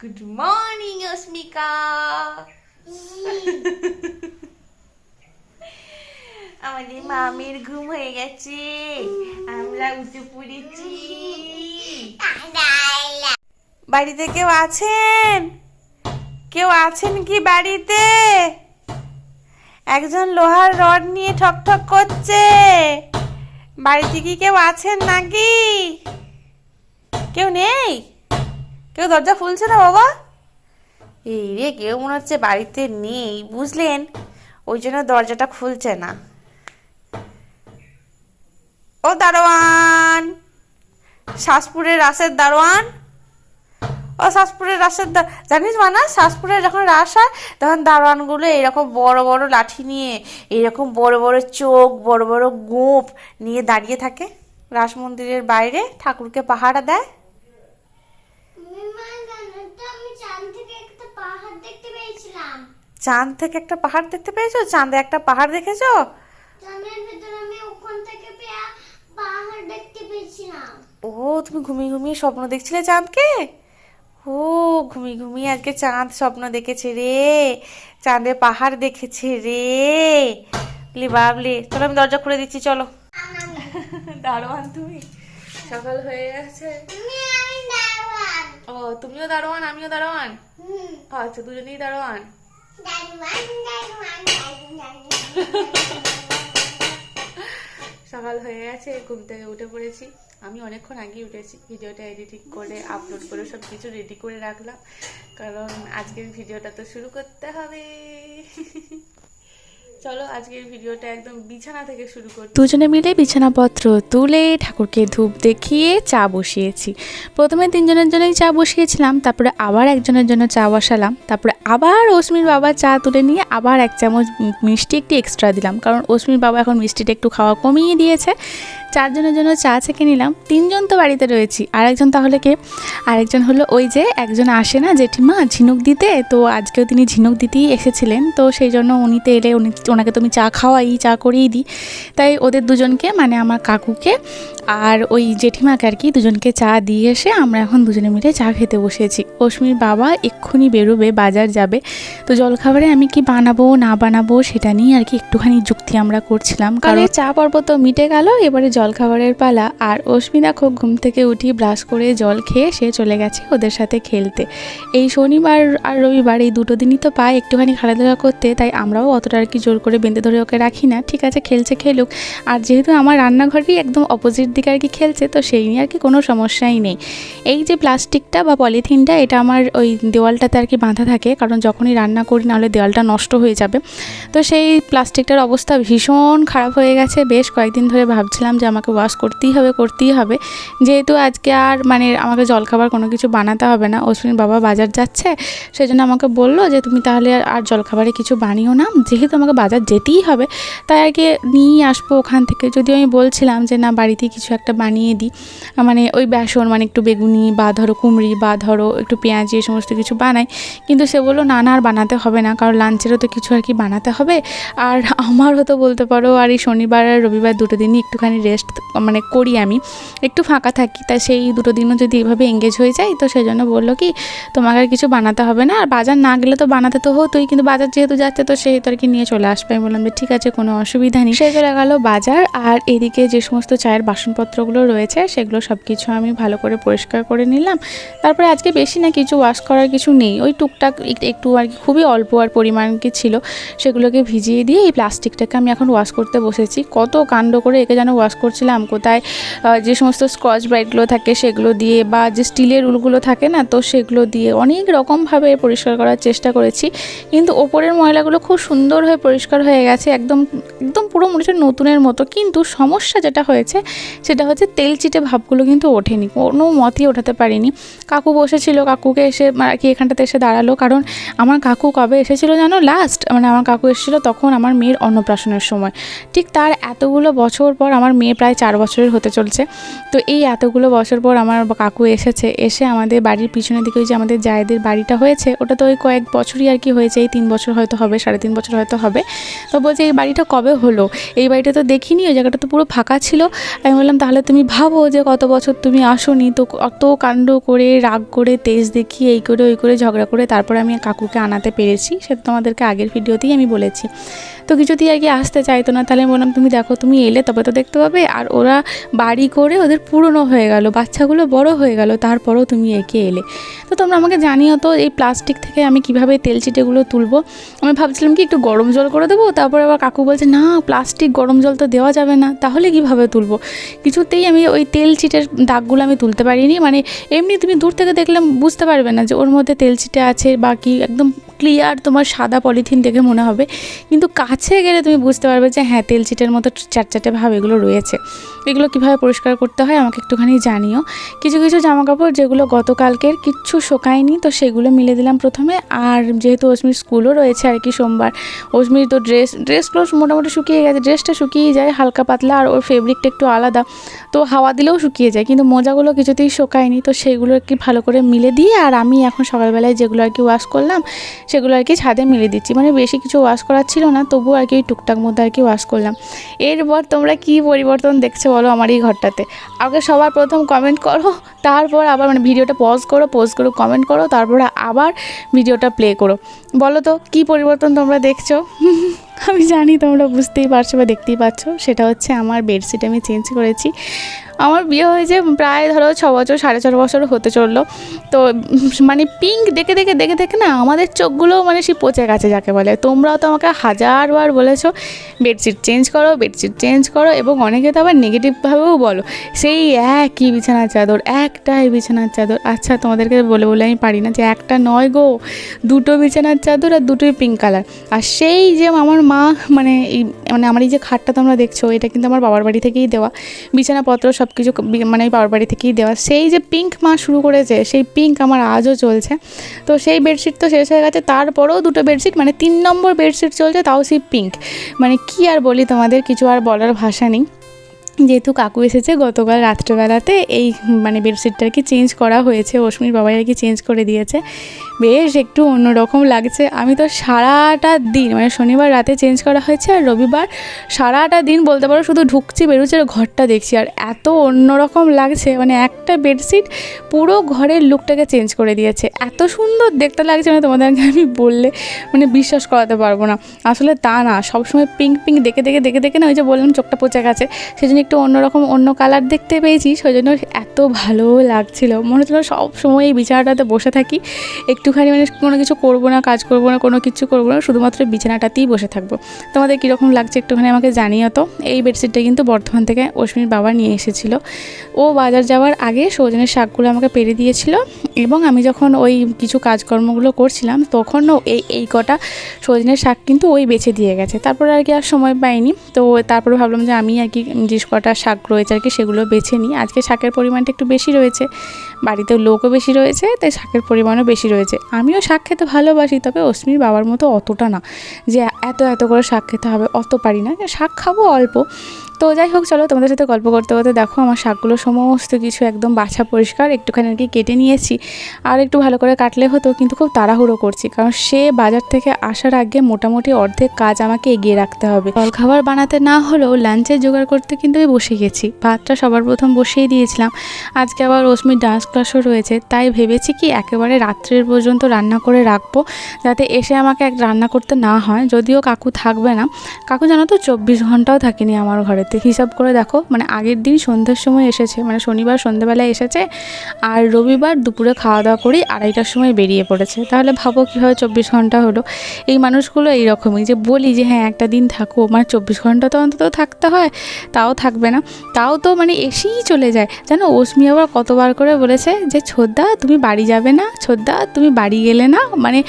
Good morning অস্মিকা। আমাদের মামের ঘুম হয়ে গেছে, আমরা উঠে পড়েছি। বাড়িতে কেউ আছেন? কেউ আছেন কি বাড়িতে? একজন লোহার রড নিয়ে ঠক ঠক করছে। বাড়িতে কি কেউ আছেন নাকি? কেউ নেই? কেউ দরজা খুলছে না বাবা? এই রে, কেউ মনে হচ্ছে বাড়িতে নেই, বুঝলেন? ওই জন্য দরজাটা খুলছে না। ও দারোয়ান, শাসপুরের রাসের দারোয়ান, ও শাসপুরের রাসের জানিস মানা, শাসপুরে যখন রাস হয় তখন দারোয়ানগুলো এরকম বড় বড় লাঠি নিয়ে, এরকম বড় বড় চোখ, বড় বড় গোঁফ নিয়ে দাঁড়িয়ে থাকে রাস মন্দিরের বাইরে, ঠাকুরকে পাহারা দেয়। চাঁদ থেকে একটা পাহাড় দেখতে পেয়েছো? চাঁদে একটা পাহাড় দেখেছো? ও, তুমি ঘুমিয়ে ঘুমিয়ে স্বপ্ন দেখছিলে চাঁদকে? ও, ঘুমিয়ে ঘুমিয়ে আজকে চাঁদ স্বপ্ন দেখেছে রে, চাঁদে পাহাড় দেখেছে রে। বাবলি, চলো আমি দরজা খুলে দিচ্ছি, চলো। দারোয়ান তুমি? সকাল হয়ে গেছে। ও, তুমিও দারোয়ান আমিও দারোয়ান? আচ্ছা, দুজনেই দারোয়ান। সকাল হয়ে গেছে, ঘুম থেকে উঠে পড়েছি। আমি অনেকক্ষণ আগেই উঠেছি, ভিডিওটা এডিটিং করে আপলোড করে সব কিছু রেডি করে রাখলাম, কারণ আজকের ভিডিওটা তো শুরু করতে হবে। চলো আজকের ভিডিওটা একদম বিছানা থেকে শুরু করি। দুজনে মিলে বিছানাপত্র তুলে ঠাকুরকে ধূপ দেখিয়ে চা বসিয়েছি। প্রথমে তিনজনের জন্যই চা বসিয়েছিলাম, তারপরে আবার একজনের জন্য চা বসালাম, তারপরে আবার অস্মির বাবা চা তুলে নিয়ে আবার এক চামচ মিষ্টি একটু এক্সট্রা দিলাম, কারণ অস্মির বাবা এখন মিষ্টিটা একটু খাওয়া কমিয়ে দিয়েছে। চারজনের জন্য চা ছেঁকে নিলাম। তিনজন তো বাড়িতে রয়েছি, আরেকজন তাহলে কে? আরেকজন হলো ওই যে একজন আসে না জেঠিমা ঝিনুক দিতে, তো আজকেও তিনি ঝিনুক দিতেই এসেছিলেন, তো সেই জন্য উনিতে এলে ওনাকে তো আমি চা খাওয়াই, চা করেই দিই। তাই ওদের দুজনকে, মানে আমার কাকুকে আর ওই জেঠিমাকে আর কি, দুজনকে চা দিয়ে এসে আমরা এখন দুজনে মিলে চা খেতে বসেছি। অস্মির বাবা এক্ষুনি বেরোবে, বাজার যাবে, তো জলখাবারে আমি কি বানাবো না বানাবো সেটা নিয়ে আর কি একটুখানি যুক্তি আমরা করছিলাম, কারণ চা পর্ব তো মিটে গেল, এবারে জলখাবারের পালা। আর অস্মি দেখো ঘুম থেকে উঠি ব্রাশ করে জল খেয়ে সে চলে গেছে ওদের সাথে খেলতে। এই শনিবার আর রবিবার এই দুটো দিনই তো পায় একটুখানি খেলাধুলা করতে, তাই আমরাও অতটা আর কি জোর করে বেঁধে ধরে ওকে রাখি না, ঠিক আছে খেলছে খেলুক। আর যেহেতু আমার রান্নাঘরেই একদম অপোজিট দিকে আর কি খেলছে, তো সেই নিয়ে আর কি কোনো সমস্যাই নেই। এই যে প্লাস্টিকটা বা পলিথিনটা, এটা আমার ওই দেওয়ালটাতে আর কি বাঁধা থাকে, কারণ যখনই রান্না করি নাহলে দেওয়ালটা নষ্ট হয়ে যাবে। তো সেই প্লাস্টিকটার অবস্থা ভীষণ খারাপ হয়ে গেছে, বেশ কয়েকদিন ধরে ভাবছিলাম যে আমাকে ওয়াশ করতেই হবে, যেহেতু আজকে আর মানে আমাকে জলখাবার কোনো কিছু বানাতে হবে না, অশ্বিনীর বাবা বাজার যাচ্ছে, সেই জন্য আমাকে বললো যে তুমি তাহলে আর জলখাবারে কিছু বানিও না, যেহেতু আমাকে বাজার যেতেই হবে তাই আর কি নিয়ে আসবো ওখান থেকে। যদিও আমি বলছিলাম যে না, বাড়িতে কিছু একটা বানিয়ে দিই, মানে ওই বেসন, মানে একটু বেগুনি বা ধরো কুমড়ি বা ধরো একটু পেঁয়াজি, এই সমস্ত কিছু বানাই, কিন্তু সে বললো না না আর বানাতে হবে না, কারণ লাঞ্চেরও তো কিছু আর কি বানাতে হবে। আর আমারও তো বলতে পারো আর এই শনিবার আর রবিবার দুটো দিনই একটুখানি রেস্ট মানে করি, আমি একটু ফাঁকা থাকি, তাই সেই দুটো দিনও যদি এভাবে এঙ্গেজ হয়ে যায়, তো সেই জন্য বললো কি তোমাকে আর কিছু বানাতে হবে না, আর বাজার না গেলে তো বানাতে তো হতোই, কিন্তু বাজার যেহেতু যাচ্ছে তো সেই তো আর কি নিয়ে চলে আসবে। আমি বললাম যে ঠিক আছে, কোনো অসুবিধা নেই। সে চলে গেলো বাজার, আর এদিকে যে সমস্ত চায়ের বাসনপত্রগুলো রয়েছে সেগুলো সব কিছু আমি ভালো করে পরিষ্কার করে নিলাম। তারপরে আজকে বেশি না কিছু ওয়াশ করার কিছু নেই, ওই টুকটাক একটু আর কি, খুবই অল্প আর পরিমাণ কি ছিল সেগুলোকে ভিজিয়ে দিয়ে এই প্লাস্টিকটাকে আমি এখন ওয়াশ করতে বসেছি। কত কাণ্ড করে একে যেন ওয়াশ করছিলাম, কোথায় যে সমস্ত স্কচ ব্রাইটগুলো থাকে সেগুলো দিয়ে, বা যে স্টিলের উলগুলো থাকে না, তো সেগুলো দিয়ে অনেক রকমভাবে পরিষ্কার করার চেষ্টা করেছি, কিন্তু ওপরের ময়লাগুলো খুব সুন্দর হয়ে পরিষ্কার হয়ে গেছে, একদম একদম পুরো মনে হচ্ছে নতুনের মতো। কিন্তু সমস্যা যেটা হয়েছে সেটা হচ্ছে তেল চিটে ভাবগুলো কিন্তু ওঠেনি, কোনো মতেই ওঠাতে পারিনি। কাকু বসেছিল, কাকুকে এসে আর কি এখানটাতে এসে দাঁড়ালো, কারণ আমার কাকু কবে এসেছিলো জানো লাস্ট, মানে আমার কাকু এসেছিলো তখন আমার মেয়ের অন্নপ্রাশনের সময়, ঠিক তার এতগুলো বছর পর আমার মেয়ের প্রায় 4 বছরের হতে চলছে। তো এই এতগুলো বছর পর আমার কাকু এসে আমাদের বাড়ির পিছনের দিকে ওই যে আমাদের জায়েদের বাড়িটা হয়েছে, ওটা তো ওই কয়েক বছরই আর কি হয়েছে, এই 3 বছর হয়তো হবে, 3.5 বছর হয়তো হবে। তো বলছে এই বাড়িটা কবে হলো, এই বাড়িটা তো দেখিনি, ওই জায়গাটা তো পুরো ফাঁকা ছিল। আমি বললাম তাহলে তুমি ভাবো যে কত বছর তুমি আসোনি, তো অত কাণ্ড করে রাগ করে তেজ দেখিয়ে এই করে ওই করে ঝগড়া করে তারপরে আমি কাকুকে আনাতে পেরেছি, সেটা তোমাদেরকে আগের ভিডিওতেই আমি বলেছি। তো কিছুতেই আর কি আসতে চাইতো না। তাহলে আমি বললাম তুমি দেখো, তুমি এলে তবে তো দেখতে পাবে। আর ওরা বাড়ি করে ওদের পুরনো হয়ে গেল, বাচ্চাগুলো বড় হয়ে গেল, তারপরেও তুমি একে এলে। তো তোমরা আমাকে জানিও তো এই প্লাস্টিক থেকে আমি কিভাবে তেল চিটেগুলো তুলবো। আমি ভাবছিলাম কি একটু গরম জল করে দেবো, তারপরে আবার কাকু বলছে না প্লাস্টিক গরম জল তো দেওয়া যাবে না, তাহলে কিভাবে তুলবো। কিছুতেই আমি ওই তেল চিটের দাগগুলো আমি তুলতে পারিনি। মানে এমনি তুমি দূর থেকে দেখলে বুঝতে পারবে না যে ওর মধ্যে তেল চিটে আছে বা কি, একদম ক্লিয়ার তোমার সাদা পলিথিন দেখে মনে হবে, কিন্তু কাছে গেলে তুমি বুঝতে পারবে যে হ্যাঁ তেল চিটের মতো চারচাটে ভাব এগুলো রয়েছে। এগুলো কিভাবে পরিষ্কার করতে হয় আমাকে একটুখানি জানিও। কিছু কিছু জামাকাপড় যেগুলো গতকালকের কিচ্ছু শোকায়নি, তো সেগুলো মিলে দিলাম প্রথমে। আর যেহেতু অস্মির স্কুলও রয়েছে আর কি সোমবার, অস্মির তো ড্রেসগুলো মোটামুটি শুকিয়ে গেছে, ড্রেসটা শুকিয়ে যায় হালকা পাতলা, আর ওর ফেব্রিকটা একটু আলাদা, তো হাওয়া দিলেও শুকিয়ে যায়, কিন্তু মোজাগুলো কিছুতেই শোকায়নি। তো সেগুলো আর কি ভালো করে মিলে দিয়ে, আর আমি এখন সকালবেলায় যেগুলো আর কি ওয়াশ করলাম সেগুলো আর কি ছাদে মিলে দিচ্ছি। মানে বেশি কিছু ওয়াশ করার ছিল না, তবুও আর কি ওই টুকটাক মধ্যে আর কি ওয়াশ করলাম। এরপর তোমরা কি পরিবর্তন দেখছো বলো আমার এই ঘরটাতে। আগে সবার প্রথম কমেন্ট করো, তারপর আবার মানে ভিডিওটা পজ করো কমেন্ট করো, তারপরে আবার ভিডিওটা প্লে করো। বলো তো কী পরিবর্তন তোমরা দেখছো। আমি জানি তোমরা বুঝতেই পারছো বা দেখতেই পাচ্ছ, সেটা হচ্ছে আমার বেডশিট আমি চেঞ্জ করেছি। আমার বিয়ে হয়েছে প্রায় ধরো 6 বছর 4.5 বছর হতে চললো। তো মানে পিঙ্ক দেখে দেখে না আমাদের চোখগুলো মানে সেই পচে গেছে যাকে বলে। তোমরাও তো আমাকে হাজারবার বলেছো বেডশিট চেঞ্জ করো, এবং অনেকে তো আবার নেগেটিভভাবেও বলো সেই একই বিছানার চাদর, একটাই বিছানার চাদর। আচ্ছা তোমাদেরকে বলে আমি পারি না যে একটা নয় গো, 2টো বিছানার চাদর আর 2টোই পিঙ্ক কালার। আর সেই যে আমার মা মানে আমার এই যে খাটটা তোমরা দেখছো, এটা কিন্তু আমার বাবার বাড়ি থেকেই দেওয়া, বিছানাপত্র সব কিছু মানে বাবার বাড়ি থেকেই দেওয়া। সেই যে পিঙ্ক মা শুরু করেছে, সেই পিঙ্ক আমার আজও চলছে। তো সেই বেডশিট তো শেষ হয়ে গেছে, তারপরেও 2টো বেডশিট মানে 3 নম্বর বেডশিট চলছে, তাও সেই পিঙ্ক। মানে কি আর বলি তোমাদের, কিছু আর বলার ভাষা নেই। যেহেতু কাকু এসেছে গতকাল রাত্রেবেলাতে, এই মানে বেডশিটটা আর কি চেঞ্জ করা হয়েছে, অস্মির বাবাই আর কি চেঞ্জ করে দিয়েছে। বেশ একটু অন্যরকম লাগছে। আমি তো সারাটা দিন মানে শনিবার রাতে চেঞ্জ করা হয়েছে, আর রবিবার সারাটা দিন বলতে পারো শুধু ঢুকছি বেরোচ্ছি আর ঘরটা দেখছি, আর এত অন্যরকম লাগছে। মানে একটা বেডশিট পুরো ঘরের লুকটাকে চেঞ্জ করে দিয়েছে, এত সুন্দর দেখতে লাগছে না তোমাদেরকে আমি বললে মানে বিশ্বাস করাতে পারবো না। আসলে তা না, সবসময় পিঙ্ক দেখে না, ওই যে বললাম চোখটা পচে গেছে, সেই জন্য একটু অন্যরকম অন্য কালার দেখতে পেয়েছি, সেই জন্য এত ভালো লাগছিল। মনে হচ্ছিলো সব সময় এই বিছানাটাতে বসে থাকি, একটুখানি মানে কোনো কিছু করবো না, কাজ করবো না, কোনো কিছু করবো না, শুধুমাত্র বিছানাটাতেই বসে থাকবো। তোমাদের কীরকম লাগছে একটুখানি আমাকে জানিও তো। এই বেডশিটটা কিন্তু বর্ধমান থেকে অশ্বিনীর বাবা নিয়ে এসেছিলো। ও বাজার যাওয়ার আগে সজনের শাকগুলো আমাকে পেরে দিয়েছিল, এবং আমি যখন ওই কিছু কাজকর্মগুলো করছিলাম তখনও এই কটা সজনের শাক কিন্তু ওই বেছে দিয়ে গেছে। তারপরে আর কি আর সময় পাইনি, তো তারপরে ভাবলাম যে আমি আর কি যে কটা শাক রয়েছে আর কি সেগুলো বেছে নিই। আজকে শাকের পরিমাণটা একটু বেশি রয়েছে, বাড়িতে লোকও বেশি রয়েছে, তাই শাকের পরিমাণও বেশি রয়েছে। আমিও শাক খেতে ভালোবাসি, তবে অশ্মির বাবার মতো অতটা না যে এত করে শাক খেতে হবে, অত পারি না, শাক খাবো অল্প। তো যাই হোক, চলো তোমাদের সাথে গল্প করতে করতে দেখো আমার শাকগুলো সমস্ত কিছু একদম বাছা পরিষ্কার, একটুখানি আর কি কেটে নিয়েছি। আর একটু ভালো করে কাটলে হতো, কিন্তু খুব তাড়াহুড়ো করছি, কারণ সে বাজার থেকে আসার আগে মোটামুটি অর্ধেক কাজ আমাকে এগিয়ে রাখতে হবে। জলখাবার বানাতে না হলেও লাঞ্চের জোগাড় করতে কিন্তু আমি বসে গেছি। ভাতটা সবার প্রথম বসিয়ে দিয়েছিলাম, আজকে আবার অস্মির ডান্স ক্লাসও রয়েছে, তাই ভেবেছি কি একেবারে রাত্রের পর্যন্ত রান্না করে রাখবো, যাতে এসে আমাকে রান্না করতে না হয়। যদিও কাকু থাকবে না, কাকু জানো তো 24 ঘন্টাও থাকেনি আমার ঘরে। হিসাব করে দেখো, মানে আগের দিন সন্ধ্যের সময় এসেছে, মানে শনিবার সন্ধ্যেবেলায় এসেছে, আর রবিবার দুপুরে খাওয়া দাওয়া করেই 2:30টার সময় বেরিয়ে পড়েছে। তাহলে ভাবো কীভাবে 24 ঘন্টা হলো। এই মানুষগুলো এইরকমই, যে বলি যে হ্যাঁ একটা দিন থাকো, মানে 24 ঘন্টা তো অন্তত থাকতে হয়, তাও থাকবে না, তাও তো মানে এসেই চলে যায়। জানো অস্মি আবার কতবার করে বলেছে যে ছোদ্দা তুমি বাড়ি যাবে না, ছোদ্দা তুমি বাড়ি গেলে না। মানে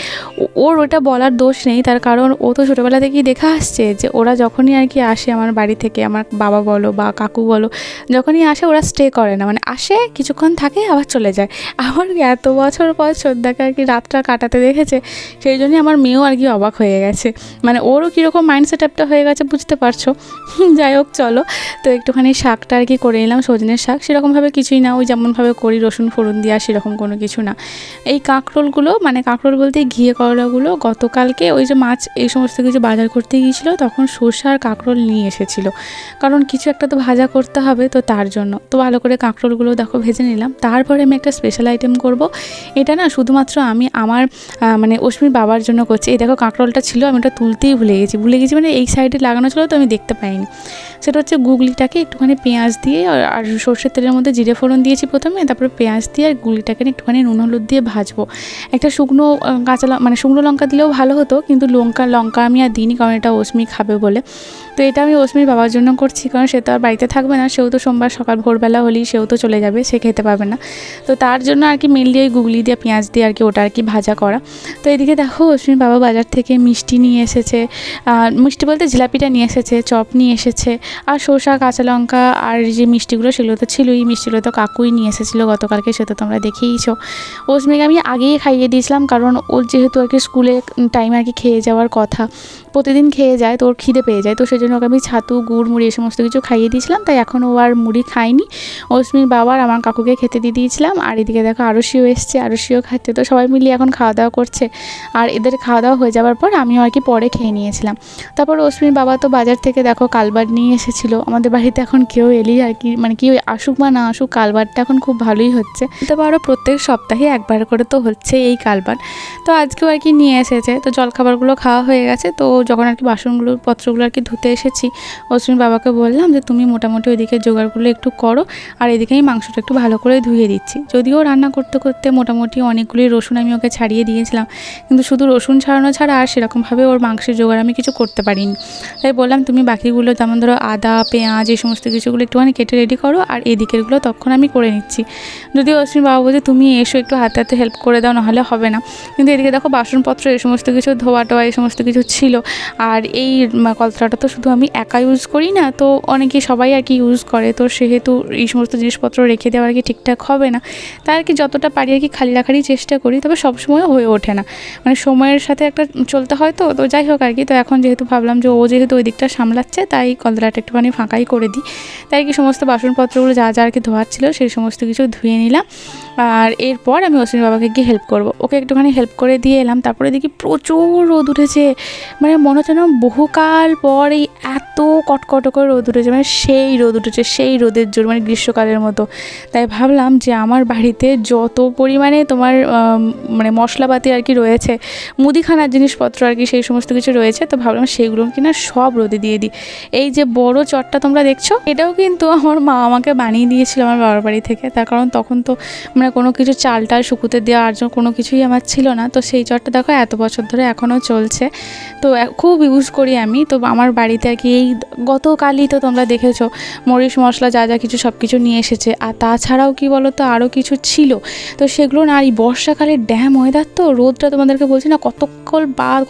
ওর ওটা বলার দোষ নেই, তার কারণ ও তো ছোটোবেলা থেকেই দেখা আসছে যে ওরা যখনই আর কি আসে আমার বাড়ি থেকে, আমার বাবা বলো বা কাকু বলো, যখনই আসে ওরা স্টে করে না, মানে আসে কিছুক্ষণ থাকে আবার চলে যায়। আমার এত বছর পর শ্রদ্ধাকে আর কি রাতটা কাটাতে দেখেছে, সেই জন্যই আমার মেয়েও আর কি অবাক হয়ে গেছে, মানে ওরও কীরকম মাইন্ড সেট আপটা হয়ে গেছে বুঝতে পারছো। যাই হোক চলো, তো একটুখানি শাকটা আর কি করে নিলাম, সজনের শাক। সেরকমভাবে কিছুই না, ওই যেমনভাবে করি রসুন ফোড়ন দেওয়া সেরকম কোনো কিছু না। এই কাঁকরোলগুলো, মানে কাঁকরোল বলতে ঘিয়ে করলাগুলো গতকালকে ওই যে মাছ এই সমস্ত কিছু বাজার করতে গিয়েছিলো, তখন সর্ষে আর কাঁকরোল নিয়ে এসেছিলো, কারণ কিছু একটা তো ভাজা করতে হবে, তো তার জন্য তো ভালো করে কাঁকরোলগুলো দেখো ভেজে নিলাম। তারপরে আমি একটা স্পেশাল আইটেম করব, এটা না শুধুমাত্র আমি আমার মানে অশ্মির বাবার জন্য করছি। এই দেখো কাঁকরোলটা ছিল, আমি ওটা তুলতেই ভুলে গেছি মানে এই সাইডে লাগানো ছিল তো আমি দেখতে পাইনি। সেটা হচ্ছে গুগলিটাকে একটুখানি পেঁয়াজ দিয়ে আর সর্ষের তেলের মধ্যে জিরে ফোড়ন দিয়েছি প্রথমে, তারপরে পেঁয়াজ দিয়ে আর গুগলিটাকে একটুখানি নুন হলুদ দিয়ে ভাজবো। একটা শুকনো মানে শুকনো লঙ্কা দিলেও ভালো হতো, কিন্তু লঙ্কা আমি আর দিইনি, কারণ এটা অশ্মি খাবে বলে। তো এটা আমি অশ্মির বাবার জন্য করছি, কারণ সে তো আর বাড়িতে থাকবে না, সেও তো সোমবার সকাল ভোরবেলা হলেই সেও তো চলে যাবে, সে খেতে পারবে না। তো তার জন্য আর কি মেনলি ওই গুগলি দিয়ে পেঁয়াজ দিয়ে আর কি ওটা আর কি ভাজা করা। তো এদিকে দেখো অশ্মির বাবা বাজার থেকে মিষ্টি নিয়ে এসেছে, মিষ্টি বলতে জিলাপিটা নিয়ে এসেছে, চপ নিয়ে এসেছে, আর শসা কাঁচা লঙ্কা আর যে মিষ্টিগুলো সেগুলো তো ছিলই। মিষ্টিগুলো তো কাকুই নিয়ে এসেছিলো গতকালকে, সে তো তোমরা দেখেইছো। অশ্মিকে আমি আগেই খাইয়ে দিয়েছিলাম, কারণ ওর যেহেতু আর কি স্কুলে টাইমে আর কি খেয়ে যাওয়ার কথা, প্রতিদিন খেয়ে যায়, তো ওর খিদে পেয়ে যায়, তো সেই জন্য ওকে আমি ছাতু গুড় মুড়ি এই সমস্ত কিছু খাইয়ে দিয়েছিলাম। তাই এখন ও আর মুড়ি খায়নি, অশ্মির বাবার আমার কাকুকে খেতে দিয়ে দিয়েছিলাম। আর এদিকে দেখো আরশিও এসছে, আরশিও খাচ্ছে, তো সবাই মিলিয়ে এখন খাওয়া দাওয়া করছে। আর এদের খাওয়া দাওয়া হয়ে যাওয়ার পর আমিও আর কি পরে খেয়ে নিয়েছিলাম। তারপর অশ্মির বাবা তো বাজার থেকে দেখো কালবাট নিয়ে এসেছিলো। আমাদের বাড়িতে এখন কেউ এলেই আর কি, মানে কেউ আসুক বা না আসুক, কালবাটটা এখন খুব ভালোই হচ্ছে। তবে আরও প্রত্যেক সপ্তাহে একবার করে তো হচ্ছে এই কালবাট, তো আজকেও আর কি নিয়ে এসেছে। তো জলখাবারগুলো খাওয়া হয়ে গেছে, তো যখন আর কি বাসনগুলো পত্রগুলো আর কি ধুতে এসেছি, অশ্বিন বাবাকে বললাম যে তুমি মোটামুটি ওইদিকে জোগাড়গুলো একটু করো, আর এদিকে আমি মাংসটা একটু ভালো করে ধুয়ে দিচ্ছি। যদিও রান্না করতে করতে মোটামুটি অনেকগুলোই রসুন আমি ওকে ছাড়িয়ে দিয়েছিলাম, কিন্তু শুধু রসুন ছাড়ানো ছাড়া আর সেরকমভাবে ওর মাংসের জোগাড় আমি কিছু করতে পারিনি। তাই বললাম তুমি বাকিগুলো যেমন ধরো আদা পেঁয়াজ এই সমস্ত কিছুগুলো একটুখানি কেটে রেডি করো, আর এদিকেরগুলো তখন আমি করে নিচ্ছি। যদিও অশ্বিন বাবা বলছে তুমি এসো একটু হাতে হাতে হেল্প করে দাও, নাহলে হবে না। কিন্তু এদিকে দেখো বাসনপত্র এই সমস্ত কিছু ধোয়া টোয়া এই সমস্ত কিছু ছিল। আর এই কলতলাটা তো শুধু আমি একা ইউজ করি না, তো অনেকে সবাই আর কি ইউজ করে, তো সেহেতু এই সমস্ত জিনিসপত্র রেখে দেওয়া আর কি ঠিকঠাক হবে না, তাই আর কি যতটা পারি আর কি খালি রাখারই চেষ্টা করি। তবে সবসময় হয়ে ওঠে না, মানে সময়ের সাথে একটা চলতে হয়, তো যাই হোক আর কি। তো এখন যেহেতু ভাবলাম যে ও যেহেতু ওই দিকটা সামলাচ্ছে, তাই কলতলাটা একটুখানি ফাঁকাই করে দিই। তাই কি সমস্ত বাসনপত্রগুলো যা যা আর কি ধোয়ার ছিল সেই সমস্ত কিছু ধুয়ে নিলাম। আর এরপর আমি অশ্বিনী বাবাকে গিয়ে হেল্প করব, ওকে একটুখানি হেল্প করে দিয়ে এলাম। তারপরে দেখি প্রচুর রোদ উঠেছে, মানে মনে হচ্ছে না বহুকাল পর এই এত কটকট করে রোদ উঠেছে, মানে সেই রোদ উঠেছে, সেই রোদের জোর, মানে গ্রীষ্মকালের মতো। তাই ভাবলাম যে আমার বাড়িতে যত পরিমাণে তোমার মানে মশলাপাতি আর কি রয়েছে, মুদিখানার জিনিসপত্র আর কি সেই সমস্ত কিছু রয়েছে, তো ভাবলাম সেইগুলো কিনা সব রোদে দিয়ে দিই। এই যে বড় চটটা তোমরা দেখছো, এটাও কিন্তু আমার মা আমাকে বানিয়ে দিয়েছিল আমার বাবার বাড়ি থেকে। তার কারণ তখন তো মানে কোনো কিছু চাল টাল শুকুতে দেওয়া আর কোনো কিছুই আমার ছিল না, তো সেই চটটা দেখো এত বছর ধরে এখনও চলছে, তো খুব ইউজ করি আমি। তো আমার বাড়িতে আর কি এই গতকালই তো তোমরা দেখেছো মরিচ মশলা যা যা কিছু সব কিছু নিয়ে এসেছে। আর তাছাড়াও কি বলো তো আরও কিছু ছিল, তো সেগুলো না, আর এই বর্ষাকালে ড্যাম ওয়েদার তো, রোদটা তোমাদেরকে বলছি না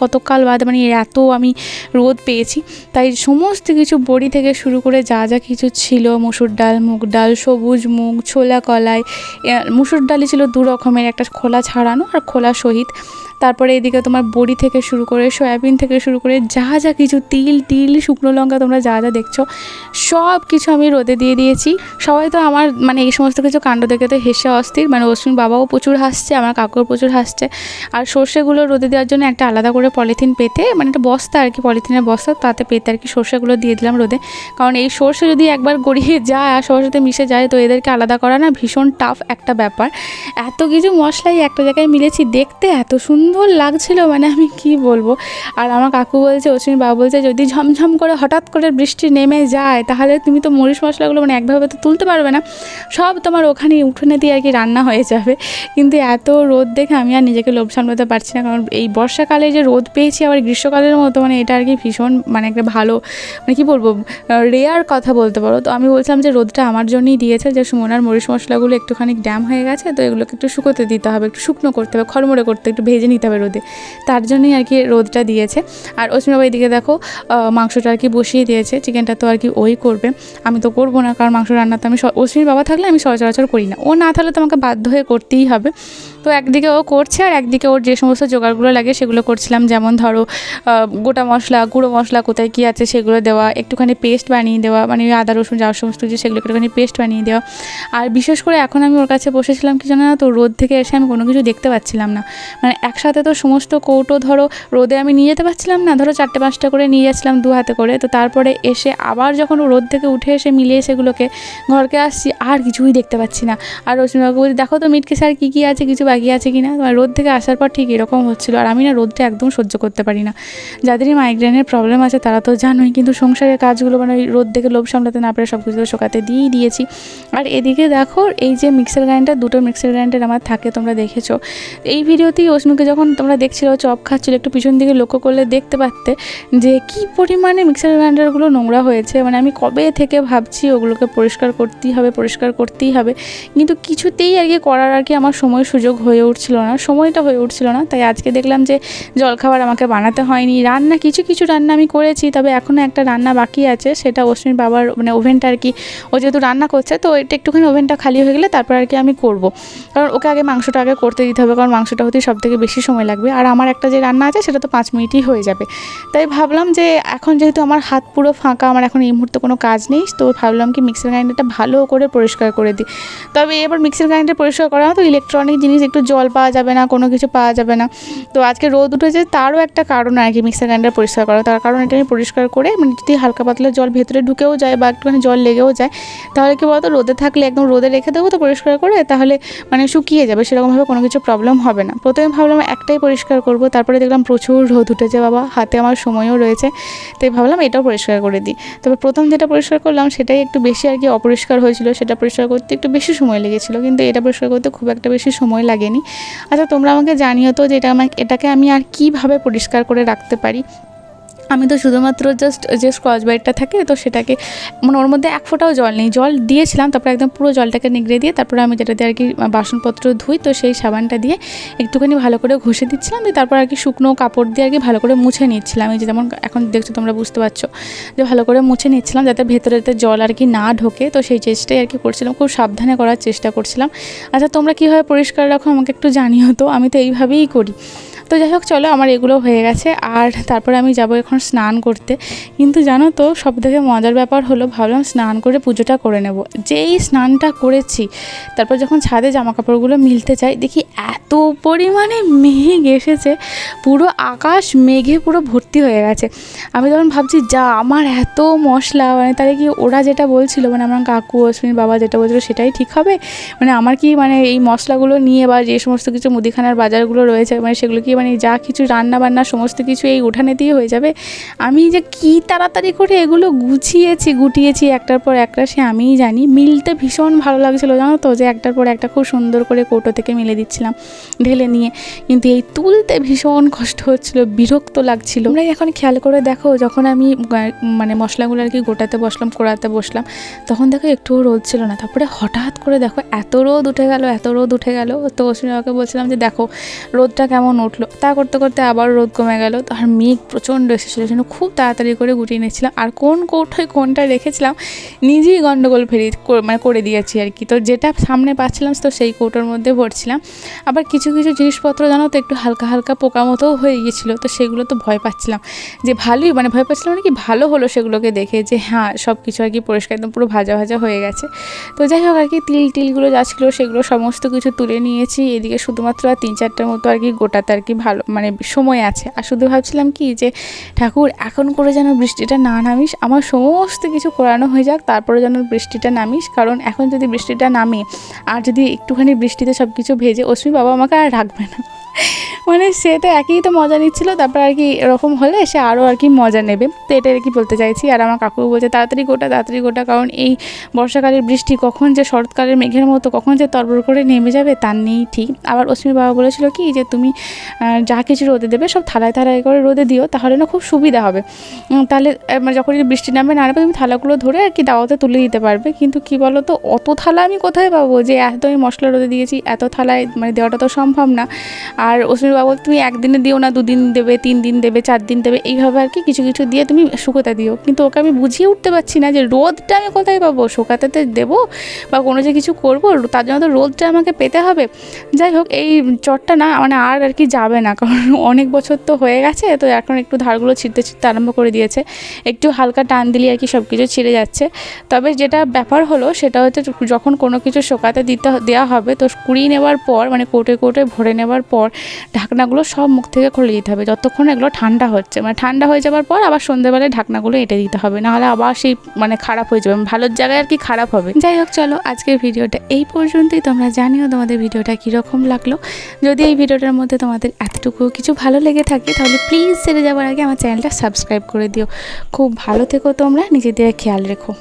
কতকাল বাদ মানে এত আমি রোদ পেয়েছি। তাই সমস্ত কিছু বড়ি থেকে শুরু করে যা যা কিছু ছিল, মুসুর ডাল মুগ ডাল সবুজ মুগ ছোলা কলাই, মুসুর ডালই ছিল দু রকমের, একটা খোলা ছাড়ানো আর খোলা সহিত। তারপরে এদিকে তোমার বড়ি থেকে শুরু করে সয়াবিন থেকে শুরু করে যা যা কিছু তিল শুকনো লঙ্কা তোমরা যা যা দেখছো সব কিছু আমি রোদে দিয়ে দিয়েছি। সবাই তো আমার মানে এই সমস্ত কিছু কাণ্ড দেখে তো হেসে অস্থির, মানে অশ্বিন বাবাও প্রচুর হাসছে, আমার কাকুর প্রচুর হাসছে। আর সর্ষেগুলো রোদে দেওয়ার জন্য একটা আলাদা করে পলিথিন পেতে, মানে একটা বস্তা আর কি, পলিথিনের বস্তা, তাতে পেতে আর কি সর্ষেগুলো দিয়ে দিলাম রোদে। কারণ এই সর্ষে যদি একবার গড়িয়ে যায় আর সবার সাথে মিশে যায়, তো এদেরকে আলাদা করা না ভীষণ টাফ একটা ব্যাপার। এত কিছু মশলাই একটা জায়গায় মিলেছি, দেখতে এত সুন্দর লাগছিল, মানে আমি কি বলবো। আর আমার কাকু বলছে, অশ্বিনী বাবা বলছে যদি ঝমঝম করে হঠাৎ করে বৃষ্টি নেমে যায়, তাহলে তুমি তো মরিচ মশলাগুলো মানে একভাবে তো তুলতে পারবে না, সব তোমার ওখানে উঠোনে দিয়ে আর কি রান্না হয়ে যাবে। কিন্তু এত রোদ দেখে আমি আর নিজেকে লোভ সামলাতে পারছি না, কারণ এই বর্ষাকালে যে রোদ পেয়েছি আবার গ্রীষ্মকালের মতো, মানে এটা আর কি ভীষণ মানে একটা ভালো, মানে কি বলবো, রেয়ার কথা বলতে পারো। তো আমি বলছিলাম যে রোদটা আমার জন্যই দিয়েছে, যে সুমনার মরিচ মশলাগুলো একটুখানি ড্যাম হয়ে গেছে, তো এগুলোকে একটু শুকোতে দিতে হবে, একটু শুকনো করতে হবে, খড়মড়ে করতে একটু ভেজে নিতে দিতে হবে রোদে, তার জন্যই আর কি রোদটা দিয়েছে। আর অশ্মি বাবা এদিকে দেখো মাংসটা আর কি বসিয়ে দিয়েছে, চিকেনটা তো আর কি ওই করবে, আমি তো করবো না, কারণ মাংস রান্না তো আমি অশ্মির বাবা থাকলে আমি সচরাচর করি না, ও না থাকলে তো আমাকে বাধ্য হয়ে করতেই হবে। তো একদিকে ও করছে আর একদিকে ওর যে সমস্ত জোগাড়গুলো লাগে সেগুলো করছিলাম, যেমন ধরো গোটা মশলা, গুঁড়ো মশলা কোথায় কী আছে সেগুলো দেওয়া, একটুখানি পেস্ট বানিয়ে দেওয়া, মানে আদা রসুন যা সমস্ত কিছু সেগুলো একটুখানি পেস্ট বানিয়ে দেওয়া। আর বিশেষ করে এখন আমি ওর কাছে বসেছিলাম কি জানো না, তো রোদ থেকে এসে আমি কোনো কিছু দেখতে পাচ্ছিলাম না, মানে একসাথে তো সমস্ত কৌটো ধরো রোদে আমি নিয়ে যেতে পারছিলাম না, ধরো 4-5টা করে নিয়ে যাচ্ছিলাম 2 হাতে করে। তো তারপরে এসে আবার যখন রোদ থেকে উঠে এসে মিলিয়ে সেগুলোকে ঘরকে আসছি আর কিছুই দেখতে পাচ্ছি না। আর রশ্মিবাবু বলছি দেখো তো মিটকে স্যার কী কী আছে, কিছু বাকি আছে কি না। রোদ থেকে আসার পর ঠিক এরকম হচ্ছিলো, আর আমি না রোদটা একদম সহ্য করতে পারি না। যাদেরই মাইগ্রেনের প্রবলেম আছে তারা তো জানোই, কিন্তু সংসারের কাজগুলো মানে ওই রোদ থেকে লোভ সামলাতে না পেরে সব কিছু তো শোকাতে দিয়েই দিয়েছি। আর এদিকে দেখো এই যে মিক্সার গ্রাইন্ডার, 2টো মিক্সার গ্রাইন্ডার আমার থাকে, তোমরা দেখেছো এই ভিডিওতেই অশ্নুকে যখন তোমরা দেখছিলো চপ খাচ্ছিলো, একটু পিছন দিকে লক্ষ্য করলে দেখতে পারতে যে কী পরিমাণে মিক্সার গ্রাইন্ডারগুলো নোংরা হয়েছে। মানে আমি কবে থেকে ভাবছি ওগুলোকে পরিষ্কার করতেই হবে, কিন্তু কিছুতেই আর কি করার আর কি আমার সময় সুযোগ হয়ে উঠছিল না, সময়টা হয়ে উঠছিল না। তাই আজকে দেখলাম যে জলখাবার আমাকে বানাতে হয়নি, রান্না কিছু রান্না আমি করেছি, তবে এখনও একটা রান্না বাকি আছে, সেটা অশ্মির বাবার মানে ওভেনটা আর কি, ও যেহেতু রান্না করছে তো এটা একটুখানি ওভেনটা খালি হয়ে গেলে তারপর আর কি আমি করব, কারণ ওকে আগে মাংসটা আগে করতে দিতে হবে, কারণ মাংসটা হতেই সবথেকে বেশি সময় লাগবে, আর আমার একটা যে রান্না আছে সেটা তো 5 মিনিটই হয়ে যাবে। তাই ভাবলাম যে এখন যেহেতু আমার হাত পুরো ফাঁকা, আমার এখন এই মুহূর্তে কোনো কাজ নেই, তো ভাবলাম কি মিক্সার গ্রাইন্ডারটা ভালো করে পরিষ্কার করে দিই। তবে এবার মিক্সার গ্রাইন্ডার পরিষ্কার করা তো ইলেকট্রনিক জিনিস, একটু জল পাওয়া যাবে না, কোনো কিছু পাওয়া যাবে না। তো আজকে রোদ উঠেছে তারও একটা কারণ আর কি মিক্সার গ্রাইন্ডার পরিষ্কার করা, তার কারণ এটা আমি পরিষ্কার করে মানে যদি হালকা পাতলা জল ভেতরে ঢুকেও যায় বা একটুখানি জল লেগেও যায়, তাহলে কি বলতো রোদে থাকলে একদম রোদে রেখে দেবো তো পরিষ্কার করে, তাহলে মানে শুকিয়ে যাবে, সেরকমভাবে কোনো কিছু প্রবলেম হবে না। প্রথমে ভাবলাম একটাই পরিষ্কার করব, তারপরে দেখলাম প্রচুর রোদ উঠেছে বাবা, হাতে আমার সময়ও রয়েছে, তাই ভাবলাম এটাও পরিষ্কার করে দিই। তবে প্রথম যেটা পরিষ্কার করলাম সেটাই একটু বেশি আর কি অপরিষ্কার হয়েছিল, সেটা পরিষ্কার করতে একটু বেশি সময় লেগেছিলো, কিন্তু এটা পরিষ্কার করতে খুব একটা বেশি সময় লাগেনি। আচ্ছা তোমরা আমাকে জানিও তো যে এটাকে আমি আর কীভাবে পরিষ্কার করে রাখতে পারি। আমি তো শুধুমাত্র জাস্ট যে স্কচ ব্রাইটটা থাকে তো সেটাকে মানে ওর মধ্যে এক ফোঁটাও জল নেই, জল দিয়েছিলাম তারপরে একদম পুরো জলটাকে নিগড়ে দিয়ে তারপরে আমি যেটাতে আর কি বাসনপত্র ধুই তো সেই সাবানটা দিয়ে একটুখানি ভালো করে ঘষে দিচ্ছিলাম, দিয়ে তারপর আর কি শুকনো কাপড় দিয়ে আর কি ভালো করে মুছে নিচ্ছিলাম। এই যে যেমন এখন দেখছো তোমরা বুঝতে পারছো যে ভালো করে মুছে নিচ্ছিলাম যাতে ভেতরেতে জল আর কি না ঢোকে, তো সেই চেষ্টাই আর কি করছিলাম, খুব সাবধানে করার চেষ্টা করছিলাম। আচ্ছা তোমরা কীভাবে পরিষ্কার রাখো আমাকে একটু জানিও তো, আমি তো এইভাবেই করি। তো যাই হোক চলো আমার এগুলো হয়ে গেছে, আর তারপরে আমি যাব এখন স্নান করতে। কিন্তু জানো তো সবথেকে মজার ব্যাপার হলো ভাবলাম স্নান করে পুজোটা করে নেব, যেই স্নানটা করেছি তারপর যখন ছাদে জামা কাপড়গুলো মিলতে চাই দেখি এত পরিমাণে মেঘ এসেছে, পুরো আকাশ মেঘে পুরো ভর্তি হয়ে গেছে। আমি তখন ভাবছি যা আমার এত মশলা, মানে তাহলে কি ওরা যেটা বলছিল মানে আমার কাকু অশ্বিনীর বাবা যেটা বলছিল সেটাই ঠিক হবে, মানে আমার কি মানে এই মশলাগুলো নিয়ে বা যে সমস্ত কিছু মুদিখানার বাজারগুলো রয়েছে মানে সেগুলো কি মানে যা কিছু রান্না বান্না সমস্ত কিছু এই উঠানেতেই হয়ে যাবে। আমি যে কি তাড়াতাড়ি করে এগুলো গুটিয়েছি একটার পর একটা, সে আমিই জানি। মিলতে ভীষণ ভালো লাগছিলো জানো তো, যে একটার পর একটা খুব সুন্দর করে কৌটো থেকে মিলে দিচ্ছিলাম ঢেলে নিয়ে, কিন্তু এই তুলতে ভীষণ কষ্ট হচ্ছিলো, বিরক্ত লাগছিলো। তোমরা এখন খেয়াল করে দেখো যখন আমি মানে মশলাগুলো আর কি গোটাতে বসলাম কোড়াতে বসলাম তখন দেখো একটুও রোদ ছিল না, তারপরে হঠাৎ করে দেখো এত রোদ উঠে গেল। তো অশ্বিনীবাবুকে বলছিলাম যে দেখো রোদটা কেমন উঠলো, তা করতে করতে আবার রোদ কমে গেল, আর মেঘ প্রচণ্ড এসেছিলো, সেজন্য খুব তাড়াতাড়ি করে গুটিয়ে নিচ্ছিলাম। আর কোন কৌটোয় কোনটা রেখেছিলাম নিজেই গন্ডগোল মানে করে দিয়েছি আর কি। তো যেটা সামনে পাচ্ছিলাম তো সেই কৌটোর মধ্যে ভরছিলাম। আবার কিছু জিনিসপত্র জানো তো একটু হালকা পোকা মতোও হয়ে গিয়েছিলো, তো সেগুলো তো ভয় পাচ্ছিলাম যে ভালোই মানে ভয় পাচ্ছিলাম মানে কি ভালো হলো সেগুলোকে দেখে যে হ্যাঁ সব কিছু আর কি পরিষ্কার একদম পুরো ভাজা হয়ে গেছে। তো যাই হোক আর কি টিলগুলো যা ছিল সেগুলো সমস্ত কিছু তুলে নিয়েছি। এদিকে শুধুমাত্র আর 3-4টার মতো আর কি গোটাতে আর কি ভালো মানে সময় আছে। আর শুধু ভাবছিলাম কি যে ঠাকুর এখন করে যেন বৃষ্টিটা না নামিস, আমার সমস্ত কিছু করানো হয়ে যাক তারপরে যেন বৃষ্টিটা নামিস, কারণ এখন যদি বৃষ্টিটা নামে আর যদি একটুখানি বৃষ্টিতে সব কিছু ভেজে অশ্মি বাবা আমাকে আর রাখবে না। মানে সে তো একই তো মজা নিচ্ছিলো, তারপর আর কি এরকম হলে সে আরও আর কি মজা নেবে, তো এটা আর কি বলতে চাইছি। আর আমার কাকু বলছে তাড়াতাড়ি গোটা, কারণ এই বর্ষাকালের বৃষ্টি কখন যে শরৎকালের মেঘের মতো কখন যে তরবর করে নেমে যাবে তার নেই ঠিক। আবার অশ্মি বাবা বলেছিল কি যে তুমি যা কিছু রোদে দেবে সব থালায় করে রোদে দিও, তাহলে না খুব সুবিধা হবে, তাহলে মানে যখন বৃষ্টি নামবে না তুমি থালাগুলো ধরে আর কি দাওয়াতে তুলে দিতে পারবে। কিন্তু কি বলো তো অত থালা আমি কোথায় পাবো যে এত আমি মশলা রোদে দিয়েছি, এত থালায় মানে দেওয়াটা তো সম্ভব না। আর অশ্মির বাবা তুমি একদিনে দিও না, 2 দিন দেবে, 3 দিন দেবে, 4 দিন দেবে, এইভাবে আর কি কিছু কিছু দিয়ে তুমি শুকোতে দিও। কিন্তু ওকে আমি বুঝিয়ে উঠতে পারছি না যে রোদটা আমি কোথায় পাবো, শুকাতে দেবো বা কোনো যে কিছু করবো, তার জন্য তো রোদটা আমাকে পেতে হবে। যাই হোক, এই চটটা না মানে আর কি যাবে না, কারণ অনেক বছর তো হয়ে গেছে, তো এখন একটু ধারগুলো ছিঁড়তে ছিঁড়তে আরম্ভ করে দিয়েছে। একটু হালকা টান দিলে আর কি সব কিছু ছিঁড়ে যাচ্ছে। তবে যেটা ব্যাপার হলো সেটা হচ্ছে যখন কোনো কিছু শুকাতে দেওয়া হবে, তো কুড়িয়ে নেওয়ার পর মানে কোটে কোটে ভরে নেওয়ার পর ঢাকনাগুলো সব মুখ থেকে খুলে দিতে হবে, যতক্ষণ এগুলো ঠান্ডা হচ্ছে। মানে ঠান্ডা হয়ে যাওয়ার পর আবার সন্ধ্যেবেলায় ঢাকনাগুলো এঁটে দিতে হবে, নাহলে আবার সেই মানে খারাপ হয়ে যাবে, ভালোর জায়গায় আর কি খারাপ হবে। যাই হোক, চলো আজকের ভিডিওটা এই পর্যন্তই। তোমরা জানিও তোমাদের ভিডিওটা কীরকম লাগলো। যদি এই ভিডিওটার মধ্যে তোমাদের এতটুকু কিছু ভালো লেগে থাকে তাহলে প্লিজ ছেড়ে যাওয়ার আগে আমার চ্যানেলটা সাবস্ক্রাইব করে দিও। খুব ভালো থেকো তোমরা, নিজেদের খেয়াল রেখো।